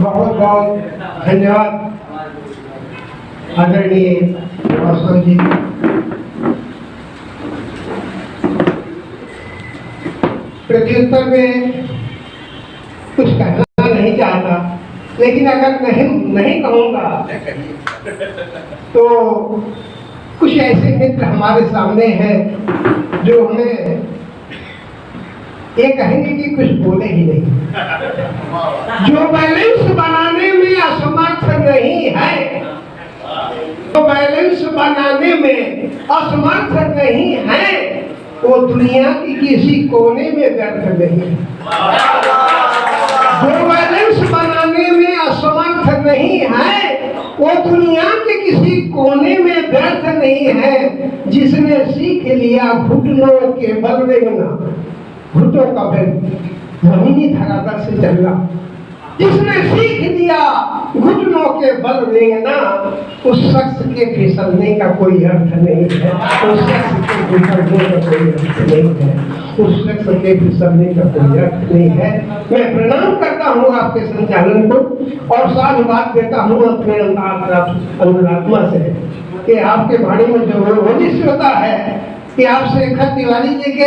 बहुत बहुत धन्यवाद आदरणीय रोशन जी। प्रत्युत्तर में कुछ कहना नहीं चाहता, लेकिन अगर नहीं कहूँगा तो कुछ ऐसे मित्र हमारे सामने हैं जो हमें ये कहेंगे कि कुछ बोले ही नहीं। जो बैलेंस बनाने में असमर्थ नहीं है, जो बैलेंस बनाने में असमर्थ नहीं है, वो दुनिया की किसी कोने में व्यर्थ नहीं है। जो बैलेंस बनाने में असमर्थ नहीं है, वो दुनिया के किसी कोने में व्यर्थ नहीं है। जिसने सीख लिया घुटनों के बल रेंगना, घुटनों का बल जमीनी धरातल से चलना, जिसने सीख लिया घुटनों के बल रेंगना, उस शख्स के फिसलने का कोई अर्थ नहीं है। उस शख्स के फिसलने का कोई अर्थ नहीं है। उस शख्स के फिसलने का कोई अर्थ नहीं है। मैं प्रणाम करता हूँ आपके संचालन को और साधुवाद देता हूँ अपने अंतरात्मा से कि आपके वाणी में जो रोजिश होता है कि आप शेखर तिवारी जी के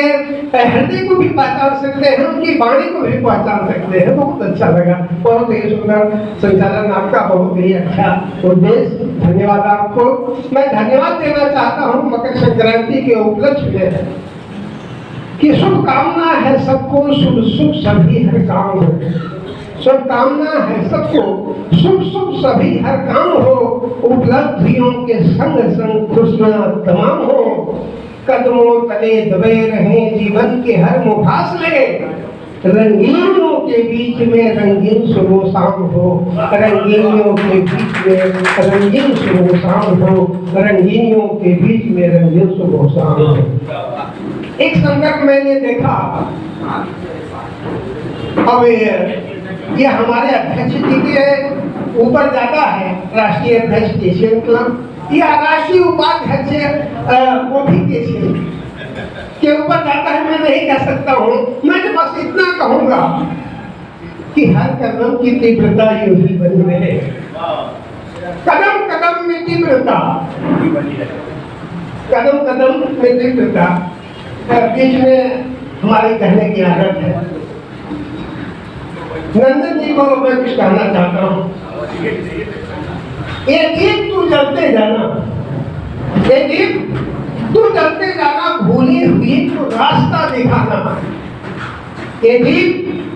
हृदय को भी पहचान सकते हैं, उनकी वाणी को भी पहचान सकते हैं। बहुत अच्छा लगा, बहुत ही सुंदर संचालन आपका, बहुत ही अच्छा उद्देश्य। धन्यवाद आपको। मैं धन्यवाद देना चाहता हूँ मकर संक्रांति के उपलक्ष्य में कि शुभकामना है सबको, शुभ शुभ सभी हर काम हो। शुभकामना है सबको, शुभ शुभ सभी हर काम हो। उपलब्धियों के संग संग खुशियां तमाम हो। कदमों तले दबे रहे जीवन के हर मुफासले। रंगीनों के बीच में रंगीन सुबह शाम हो। रंगीनियों के बीच में रंगीन सुबह शाम हो। रंगीनियों के बीच में रंगीन सुबह शाम हो। एक संदर्भ मैंने देखा, अब ये हमारे अध्यक्ष जी के ऊपर जाता है, राष्ट्रीय अध्यक्ष एशियन क्लब या राष्ट्रीय उपाध्यक्ष ओपी के ऊपर जाता है। मैं नहीं कह सकता हूँ, मैं तो बस इतना कहूँगा कि हर कदम की तीव्रता यूं ही बनी रहे। कदम कदम में तीव्रता, कदम कदम में तीव्रता। बीच में हमारे कहने की आदत है। नंदन जी को मैं कुछ कहना चाहता हूँ। ये दीप तू जलते जाना, ये दीप तू जलते जाना, भूली हुई तो रास्ता दिखाना। ये दीप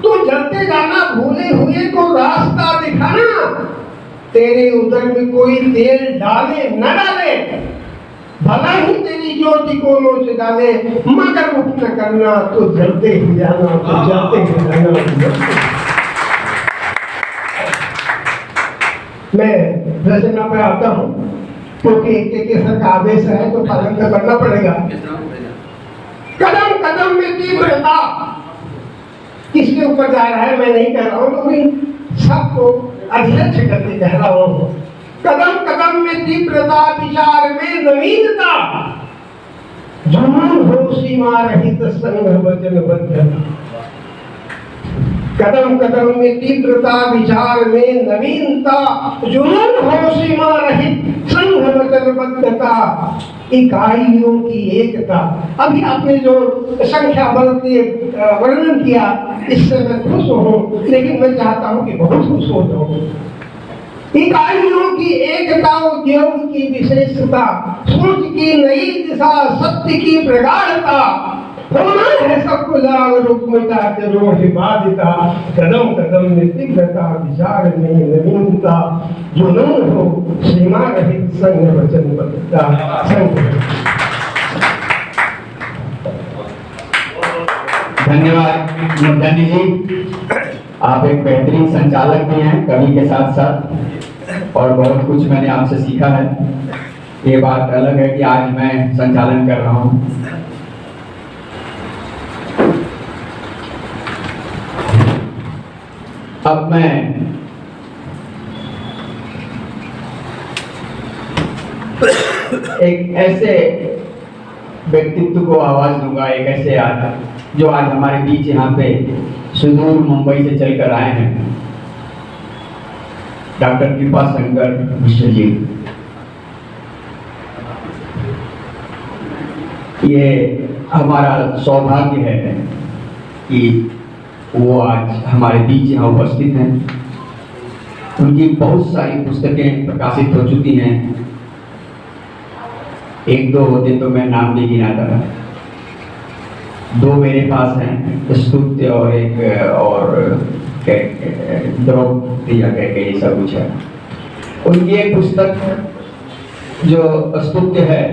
तू जलते जाना, भूले हुए को रास्ता दिखाना। तेरे उदर में कोई तेल डाले न डाले, भला ही तेरी ज्योति को नोच डाले, मगर उठ न करना, तो जलते ही जाना, तो जलते ही जाना। मैं रचना पे आता हूँ क्योंकि सर का आदेश है तो पालन तो करना पड़ेगा। कदम कदम में तीव्रता किसके ऊपर जा रहा है मैं नहीं कह रहा हूँ, लेकिन सबको अध्यक्ष करके कह रहा हूँ। कदम कदम में तीव्रता, विचार में नवीनता, जुनून हो सीमा रहित संग वचनबद्धता। कदम कदम में तीव्रता, विचार में नवीनता, जुनून हो सीमा रहित संग वचनबद्धता। इकाइयों की एकता। अभी आपने जो संख्या बल के वर्णन किया, इससे मैं खुश हूँ, लेकिन मैं चाहता हूँ कि बहुत खुश हो जाऊँ। इकाइयों की एकता, उद्योग की विशेषता, सोच की नई दिशा, सत्य की प्रगाढ़ता, होना है सबको जागरूक मिटा जरूर हिफाजता। कदम कदम में तीव्रता, विचार में नवीनता, जुनून हो सीमा रहित संग वचनबद्धता। धन्यवाद मुद्दानी जी, आप एक बेहतरीन संचालक भी हैं कवि के साथ साथ, और बहुत कुछ मैंने आपसे सीखा है। ये बात अलग है कि आज मैं संचालन कर रहा हूँ। अब मैं एक ऐसे व्यक्तित्व को आवाज दूंगा, एक ऐसे जो आज हमारे बीच यहाँ पे सुदूर मुंबई से चलकर आए हैं। डॉक्टर कृपा शंकर मिश्र जी, ये हमारा सौभाग्य है कि वो आज हमारे बीच यहाँ उपस्थित हैं। उनकी बहुत सारी पुस्तकें प्रकाशित हो चुकी हैं, एक दो होते तो मैं नाम नहीं गिनाता, दो मेरे पास हैं, स्तुत्य और एक और द्रौपदी कह के ये सब कुछ है। उनकी एक पुस्तक जो स्तुत्य है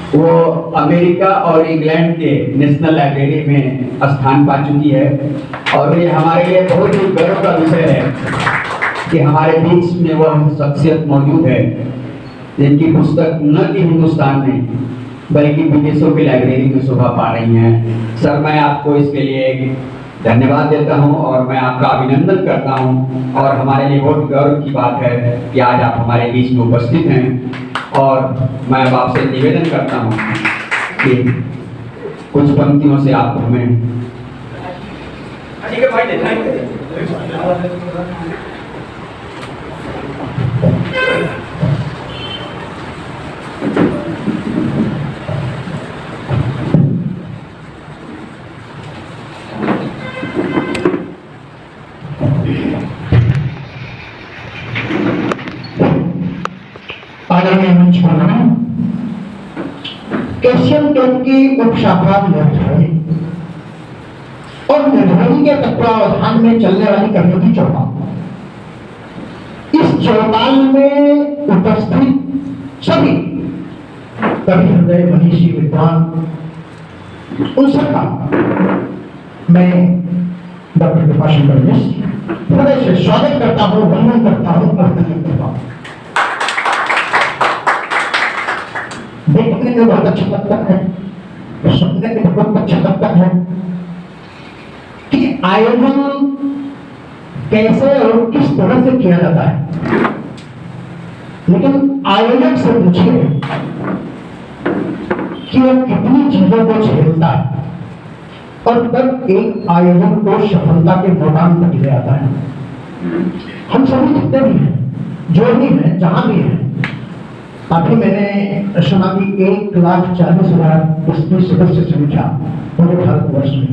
वो अमेरिका और इंग्लैंड के नेशनल लाइब्रेरी में स्थान पा चुकी है, और ये हमारे लिए बहुत ही गर्व का विषय है कि हमारे बीच में वह शख्सियत मौजूद है जिनकी पुस्तक न कि हिंदुस्तान में बल्कि विदेशों की लाइब्रेरी में शोभा पा रही हैं। सर, मैं आपको इसके लिए धन्यवाद देता हूं और मैं आपका अभिनंदन करता हूं, और हमारे लिए बहुत गर्व की बात है कि आज आप हमारे बीच में उपस्थित हैं। और मैं अब आपसे निवेदन करता हूं कि कुछ पंक्तियों से आप हमें आदरणीय मंच पर कैल्शियम टेप की उपशाखा निर्धारित और निर्धारित के तत्वावधान में चलने वाली कम्युनिटी चौपाल, इस चौपाल में उपस्थित सभी कवि हृदय मनीषी विद्वान, उन सबका मैं डॉक्टर कृपा शंकर मिश्र हृदय से स्वागत करता हूँ, वंदन करता हूँ, अभिनंदन करता हूँ। देखने में बहुत अच्छा लगता है, सुनने में बहुत अच्छा लगता है कि आयोजन कैसे और किस तरह से किया जाता है, लेकिन आयोजक से पूछिए कि वह कितनी चीजों को झेलता है और तब एक आयोजन को सफलता के मुकाम तक ले आता है। हम सभी जितने भी हैं, जो भी हैं, जहां भी हैं, अभी मैंने सुना कि 1,40,000 इसकी सदस्य संख्या पूरे भारतवर्ष में।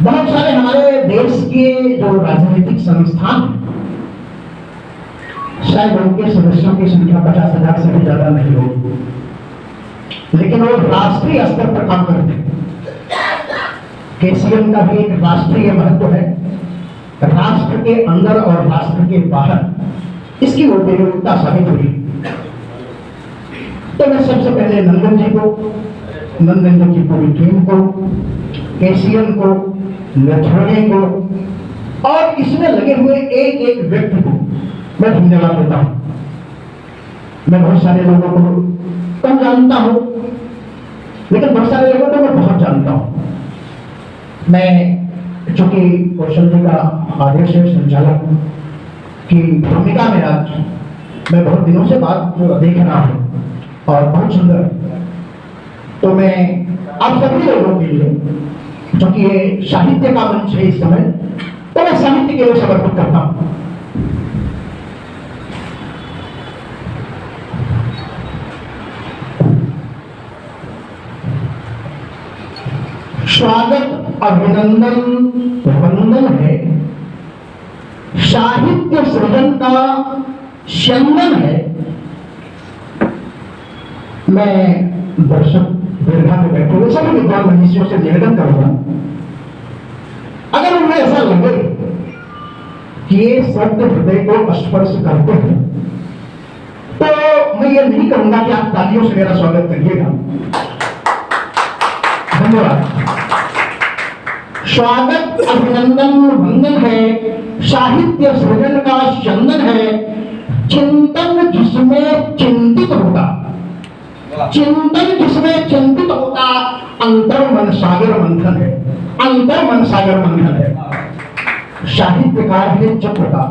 बहुत सारे हमारे देश के जो राजनीतिक संस्थान, शायद उनके सदस्यों की संख्या 50,000 से भी ज्यादा नहीं हो, लेकिन वो राष्ट्रीय स्तर पर काम करते हैं। केसीएम का भी एक राष्ट्रीय महत्व है, राष्ट्र के अंदर और राष्ट्र के बाहर इसकी उपयोगिता साबित हुई। तो मैं सबसे पहले नंदन जी को, नंदन जी की पूरी टीम को, केसीएम को, लठौड़े को और इसमें लगे हुए एक एक व्यक्ति को मैं धन्यवाद देता हूं। मैं बहुत सारे लोगों को कम जानता हूं, लेकिन बहुत सारे लोगों को मैं बहुत जानता हूं। मैं चूंकि कौशल जी का आदेश है संचालक की भूमिका में आज मैं बहुत दिनों से बात देख रहा हूं और बहुत सुंदर, तो मैं आप सभी लोगों के लिए, क्योंकि ये साहित्य का मंच है इस समय, तो मैं साहित्य के लिए समर्पित करता हूं। स्वागत, अभिनंदन, वंदन है, साहित्य सृजन का स्यंदन है। मैं दर्शक दीर्घा में बैठे हुए सभी विद्वान मनीषियों से निवेदन करूंगा, अगर उन्हें ऐसा लगे कि ये शब्द हृदय को स्पर्श करते हैं, तो मैं ये नहीं कहूंगा कि आप तालियों से मेरा स्वागत करिएगा। धन्यवाद। स्वागत, अभिनंदन, वंदन है, साहित्य सृजन का स्यंदन है, चिंतन जिसमें चिंतित होता, चिंतन जिसमें चिंतित होता, अंतर मन सागर मंथन है, अंतर मन सागर मंथन है। साहित्यकार है चित्रकार,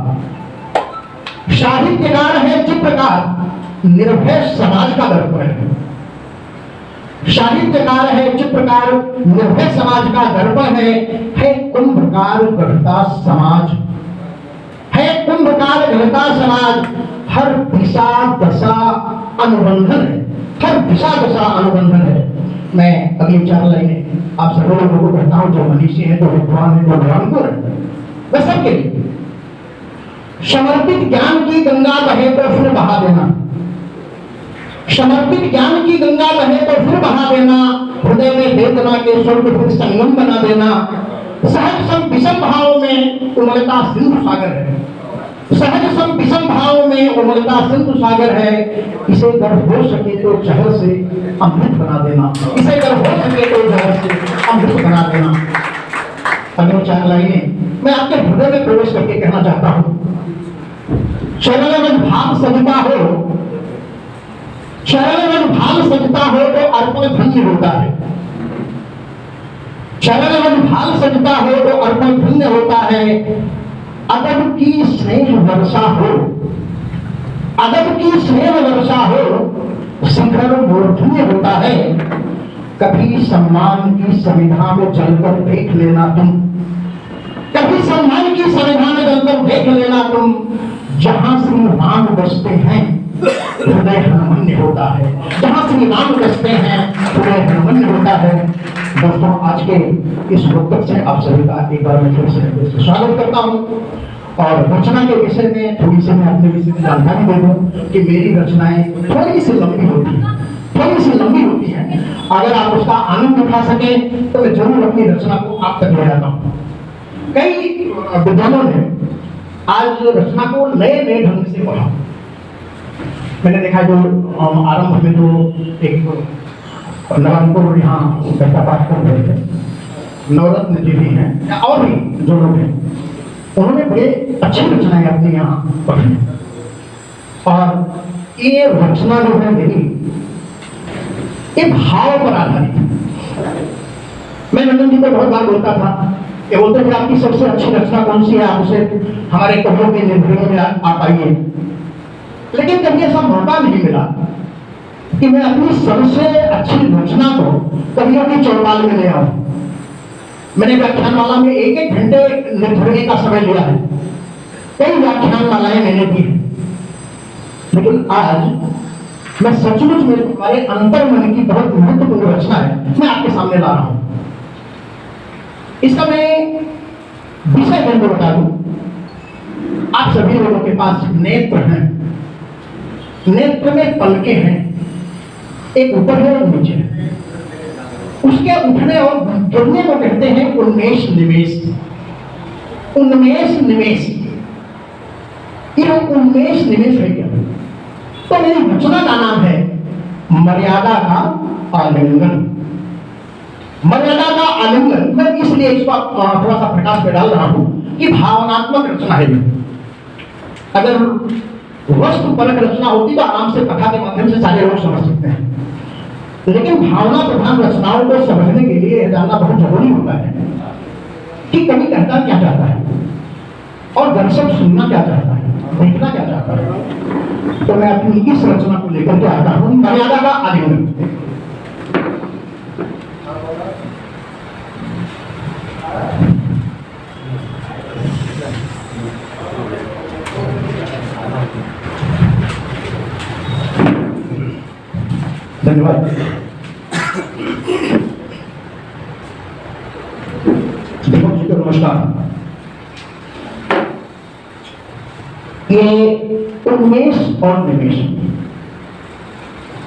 साहित्यकार है चित्रकार, निर्भय समाज का दर्पण है। साहित्यकार है चित्रकार, निर्भय समाज का दर्पण है कुंभकार गढ़ता समाज। अंधकार घृता समाज, हर दिशा दशा अनुबंधन है, हर दिशा दशा अनुबंधन है। मैं अगली 4 लाइनें आप सभी लोगों को कहता हूं, जो मनीषी हैं, जो विद्वान हैं, जो भगवानपुर है, मैं सबके लिए। समर्पित ज्ञान की गंगा बहे तो फिर बहा देना, समर्पित ज्ञान की गंगा बहे तो फिर बहा देना, हृदय में वेदना के स्वर्ग फिर संगम बना देना। सहज सम विषम भाव में उमड़ता सिंधु सागर है, सहज सम विषम भाव में उमड़ता सिंधु सागर है। इसे अगर हो सके तो जहर से अमृत बना देना, इसे अगर हो सके तो जहर से अमृत बना देना। अगली 4 लाइनें मैं आपके हृदय में प्रवेश करके कहना चाहता हूं। शरण में भाव सजता हो, शरण में भाव सजता हो तो अर्पण धन्य होता है, शरण में भाव सजता हो तो अर्पण धन्य होता है। अदब की स्नेह वर्षा हो, अदब की स्नेह वर्षा हो, शिखर मूर्धन्य होता है। कभी सम्मान की संविधा में जलकर देख लेना तुम, कभी सम्मान की संविधा में जलकर देख लेना तुम। जहां श्री राम बसते हैं हृदय हरमन्य होता है, जहां श्री राम बसते हैं हृदय हरमन्य होता है। दोस्तों, आज के इस वक्तव्य से आप सभी का एक बार मैं फिर से स्वागत करता हूं। और रचना के विषय में थोड़ी सी मैं अपने विषय में जानकारी दे दूं कि मेरी रचनाएं थोड़ी सी लंबी होती हैं, थोड़ी सी लंबी होती हैं। अगर आप उसका आनंद उठा सके तो मैं जरूर अपनी रचना को आप तक ले आता हूं। कई विद्वानों ने आज रचना को नए नए ढंग से पढ़ा। मैंने देखा जो आरंभ में जो एक नवरंगपुर यहाँ कविता पाठ कर रहे थे, नवरत्न जी भी हैं और भी जो लोग हैं, उन्होंने बड़े अच्छी रचनाएं अपनी यहाँ पढ़ी। और ये रचना जो है मेरी, ये भाव पर आधारित है। मैं नंदन जी को बहुत बार बोलता था, ये बोलते थे आपकी सबसे अच्छी रचना कौन सी है, आप उसे हमारे कवियों के निर्भयों में आप आइए। लेकिन जब ये सब मौका नहीं मिला कि मैं अपनी सबसे अच्छी रचना को कवियों की चौपाल में ले आऊं, मैंने व्याख्यानमाला में 1-1 घंटे निर्भरने का समय लिया है, कई व्याख्यानमालाएं मैंने दी है। लेकिन आज मैं सचमुच में हमारे अंतर मन की बहुत महत्वपूर्ण रचना है, मैं आपके सामने ला रहा हूं। इसका मैं विषय बंद बता दूं। आप सभी लोगों के पास नेत्र हैं, नेत्र में पलके हैं, एक ऊपर है और नीचे है। उसके उठने और गिरने को कहते हैं उन्मेष निवेश, उन्मेष निवेश। ये उन्मेष निवेश है क्या? तो मेरी रचना का नाम है मर्यादा का आलिंगन। मर्यादा का आलिंगन मैं इसलिए इसको थोड़ा सा प्रकाश में डाल रहा हूं कि भावनात्मक रचना है। अगर वस्तु परक रचना होती तो आराम से कथा के माध्यम से सारे लोग समझ सकते हैं, लेकिन भावना प्रधान रचनाओं को समझने के लिए यह जानना बहुत जरूरी होता है कि कवि कहता क्या चाहता है और दर्शक सुनना क्या चाहता है, देखना क्या चाहता है। तो मैं अपनी इस रचना को लेकर के आता हूं, मर्यादा का आलिंगन। धन्यवाद। दीपक जी को नमस्कार। ये उन्मेष और निवेश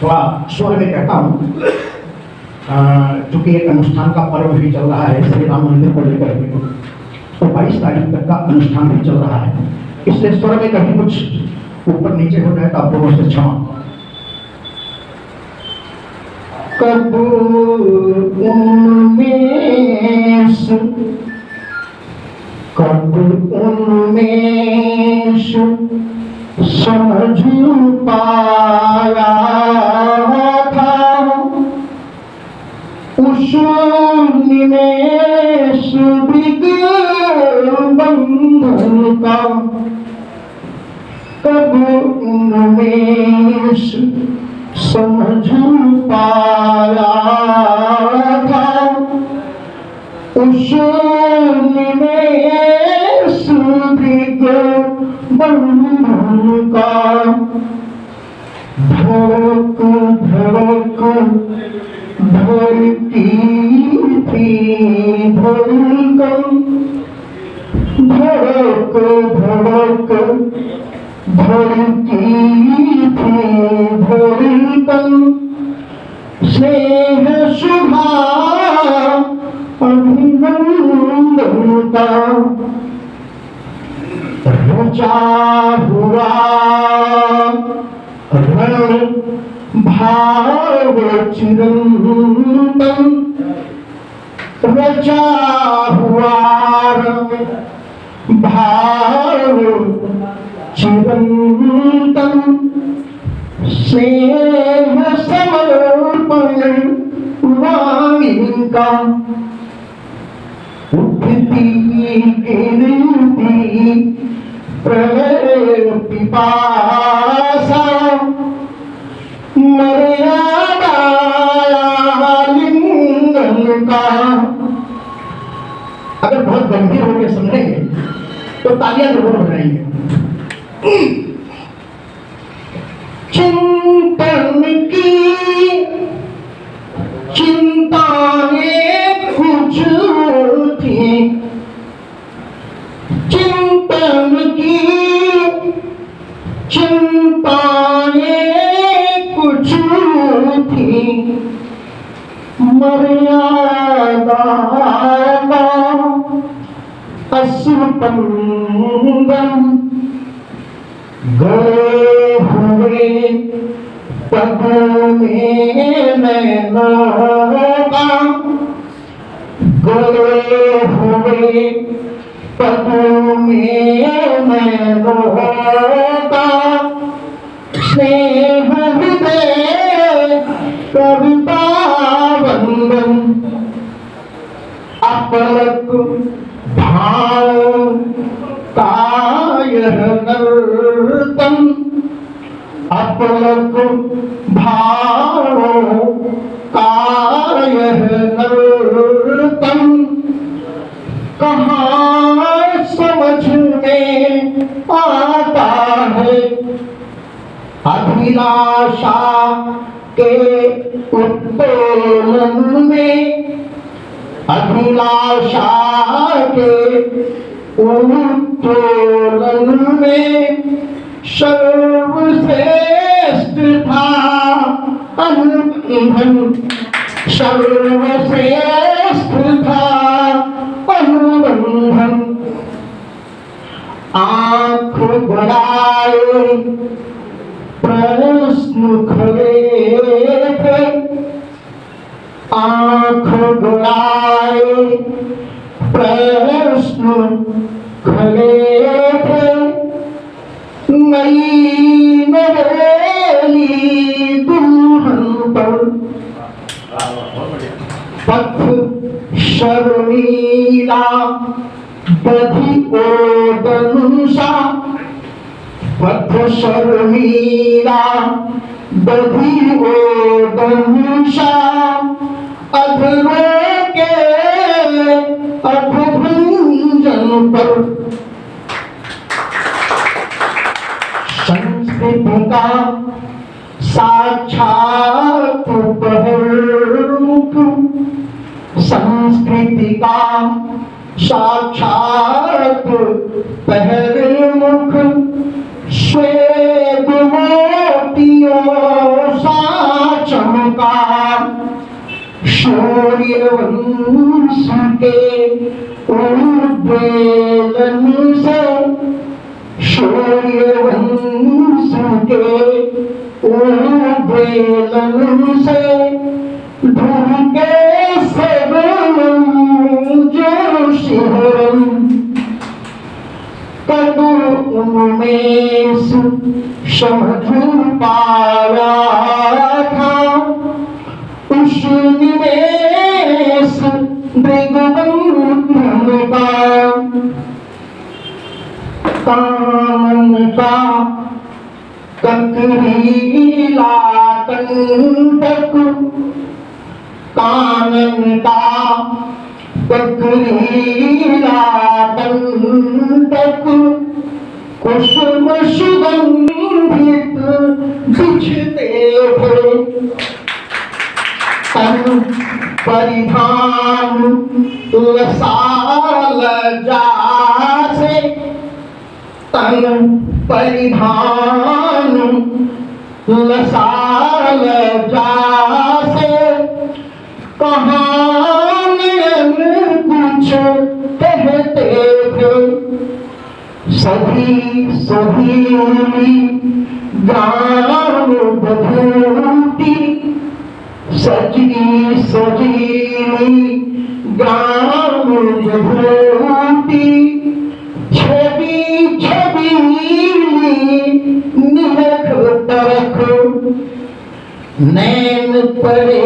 थोड़ा स्वर में कहता हूं, चूंकि एक अनुष्ठान का पर्व भी चल रहा है श्री राम मंदिर को लेकर के, तो 22 तारीख तक का अनुष्ठान भी चल रहा है, इसलिए स्वर में कभी कुछ ऊपर नीचे हो जाए तो आप लोगों से क्षमा। कब उन्मेष, कब उन्मेष समझ पाया था, उस निमेष बंधन का। कब उन्मेष समझ पाया था, उस निमेष बंधन का धड़क धड़क धड़की थी धड़कन, धड़क धड़क धड़की थी धड़कन, स्नेह सुधा अभिनंदन का रचा हुआ रण भाव चिरंतन, रचा हुआ रण भाव चिरंतन, स्नेह समर्पण वाणी का, उठती गिरती प्रलय पिपासा, मर्यादा लिंगन का। अगर बहुत गंभीर होकर समझेंगे तो तालियां जरूर बजाएंगे। चिंतन की चिंताएं कुछ थी, चिंतन की चिंताएं कुछ थी, मर्यादा अस्पंदन, गए हुए पदों में नैनों का, गए हुए पदों में नैनों का, स्नेह हृदय कविता वंदन, अपलक भाव कायह नर्तन, अपलक भाव कायह नर्तन, कहाँ समझ में आता है अभिलाषा के उत्तोलन में, अभिलाषा के उत्तोलन में सर्वश्रेष्ठ था अनुबंधन, सर्वश्रेष्ठ था अनुबंधन। आँख गड़ाए प्रश्न खड़े थे, आँख गड़ाए प्रश्न खड़े थे, नई नवेली दुल्हन पर पथ शर्मीला बधी ओदन सा, पथ शर्मीला बधी ओदन सा, अधरों के अधभंजन पर संस्कृति का साक्षात बहिर्मुख, संस्कृति का साक्षात बहिर्मुख, श्वेत मोतियों सा चमका, सूर्यवंश के उद्वेलन से, सूर्यवंश के उद्वेलन से, ध्रुव के सबनम जो शिहरन, कदम में समझ पाया था, उस निमेष मृगबंधन का, कामन का ककरीला कंटक, कानन का ककरीला कंटक, कुसुम सुगंधित बिछते थे, तन परिधान लसाल जासे, तन परिधान लसाल जासे, कहानियन कुछ कहते थे, सभी सभी गाँव बधूती, सजी सजी गाँव बधूती, छवि छवि निरख परख, नैन परे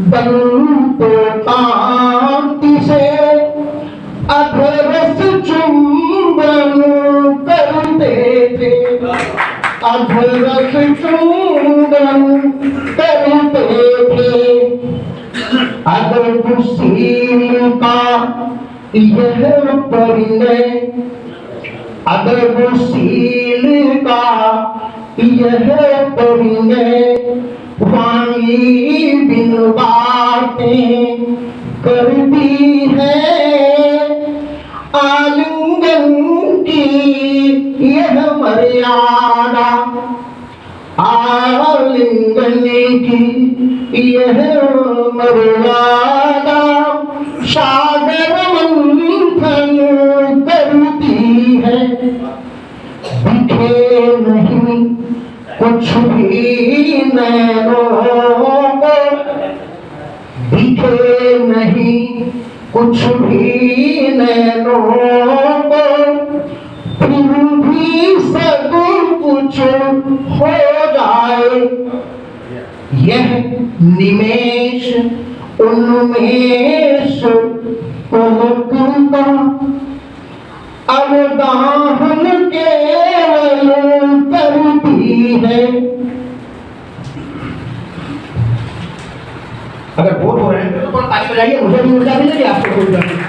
दंत कांति से अधरस चुंबन करते थे, अधरस चुंबन करते थे। अदबशील का यह परिणय, अदबशील का यह परिणय, वाणी बिन बातें करती है, आलिंगन की यह मर्यादा, आलिंगन की यह मर्यादा, सागर मंथन करती है, दिखे नहीं कुछ भी नैनों को, दिखे नहीं कुछ भी नैनों को, फिर भी सब कुछ हो जाए, यह निमेष उन्मेष पलक का अवगाहन केवल करती है। अगर बोर हो रहे हैं तो थोड़ा ताली बजाइए, मुझे भी ऊर्जा मिलेगी, आपको ऊर्जा मिलेगी।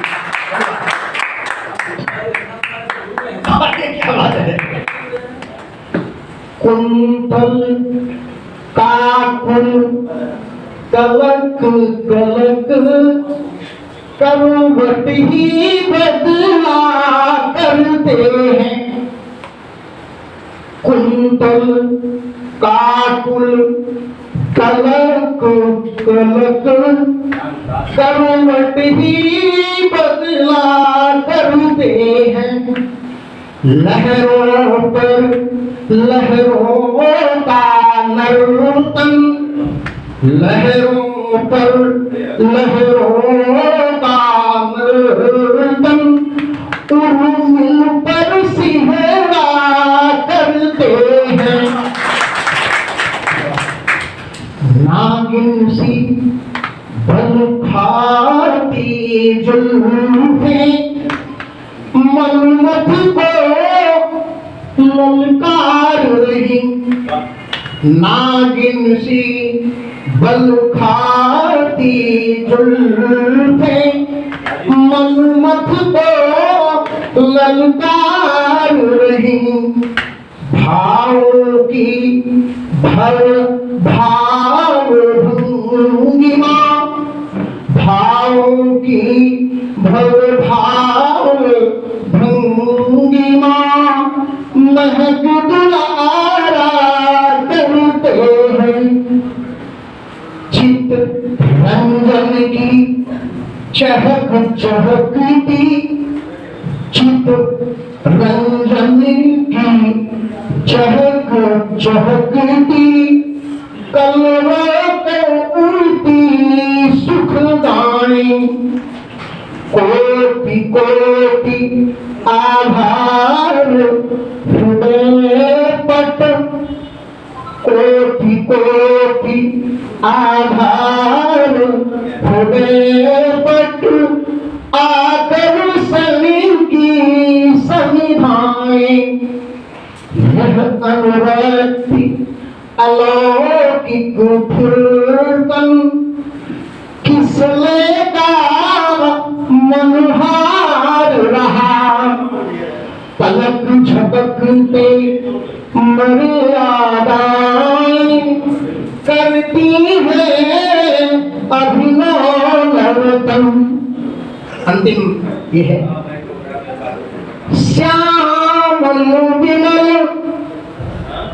क्या बात है। कुंतल काकुल कलक कलक करवट ही बदला करते हैं, कुंतल काकुल कलक कलक करवट ही बदला करते हैं, लहरों पर लहरों का नर्तन, लहरों पर लहरों का नर्तन, उर्मिल पर सिहरा करते हैं, नागिन सी बल खाती जुल्फें मन्नत को ललकार रही, नागिन सी बल खाती जुल्फें मन्नत को ललकार रही, भाव की भर भाव भंगिमा, भाव की भर भाव भंगिमा, महक दुलारा करते हैं, चित रंजन की चहक चहकती, चित रंजन की चहक चहकती, कलवा को उड़ती सुखदाई, कोटि कोटि आभार हृदय पट, कोटि कोटि आभार हृदय पट, आकर सनी की सनिधाएं, यह अनुरक्ति अलौकिक फुर्कन किस लेगा मनहार रहा, पलक झपकते मर्यादाएं करती है अभिनव नर्तन। अंतिम ये है, श्यामल विमल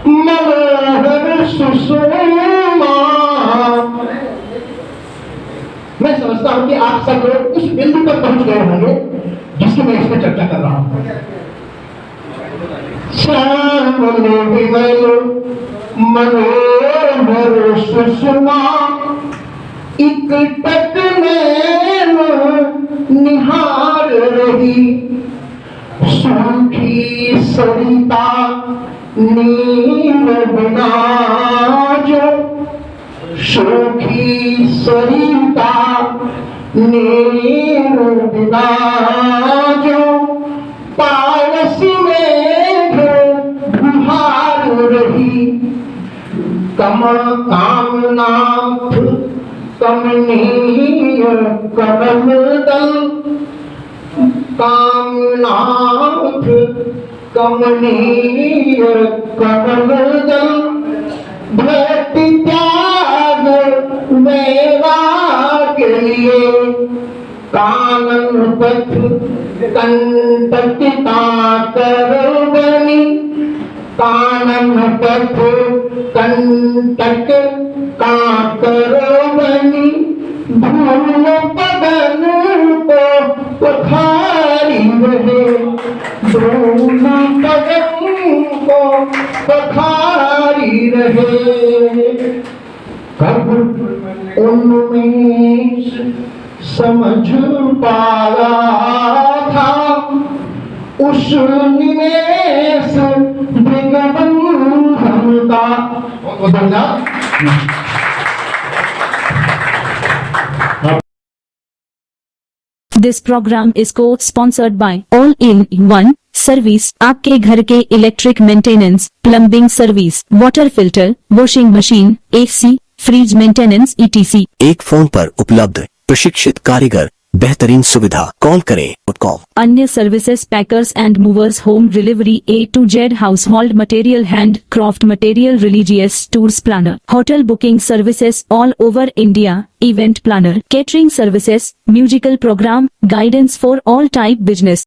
मनोहर सुषमा। मैं समझता हूं कि आप सब लोग उस बिंदु पर पहुंच गए होंगे जिसकी मैं इसमें चर्चा कर रहा हूं। श्यामल विमल मनोहर सुषमा, इकटक नैन निहार रही, सूखी सरिता नील बिना जो, सूखी सरिता नील बिना जो, पारस में बुहार रही, कामनाथ कमनीय कमलदल, कामनाथ कमनीय कमलदल, भक्त त्याग वैराग के लिए, कानन पथ कंटकता करबनी, कानन पथ कंटक काकर बनी, धूल पवन को पखारी रहे, धूल पवन को पखारी रहे। कब उन्मेष समझ पाया था, उस निमेष दिग्बंधन का। This program is co-sponsored by All-in-One Service, आपके घर के electric maintenance, plumbing service, water filter, washing machine, AC, fridge maintenance etc। एक फोन पर उपलब्ध प्रशिक्षित कारीगर, बेहतरीन सुविधा, कॉल करें .com। अन्य services packers and movers, home delivery A to Z, household material, handcraft material, religious tours planner, hotel booking services all over India, event planner, catering services, musical programme, guidance for all type business.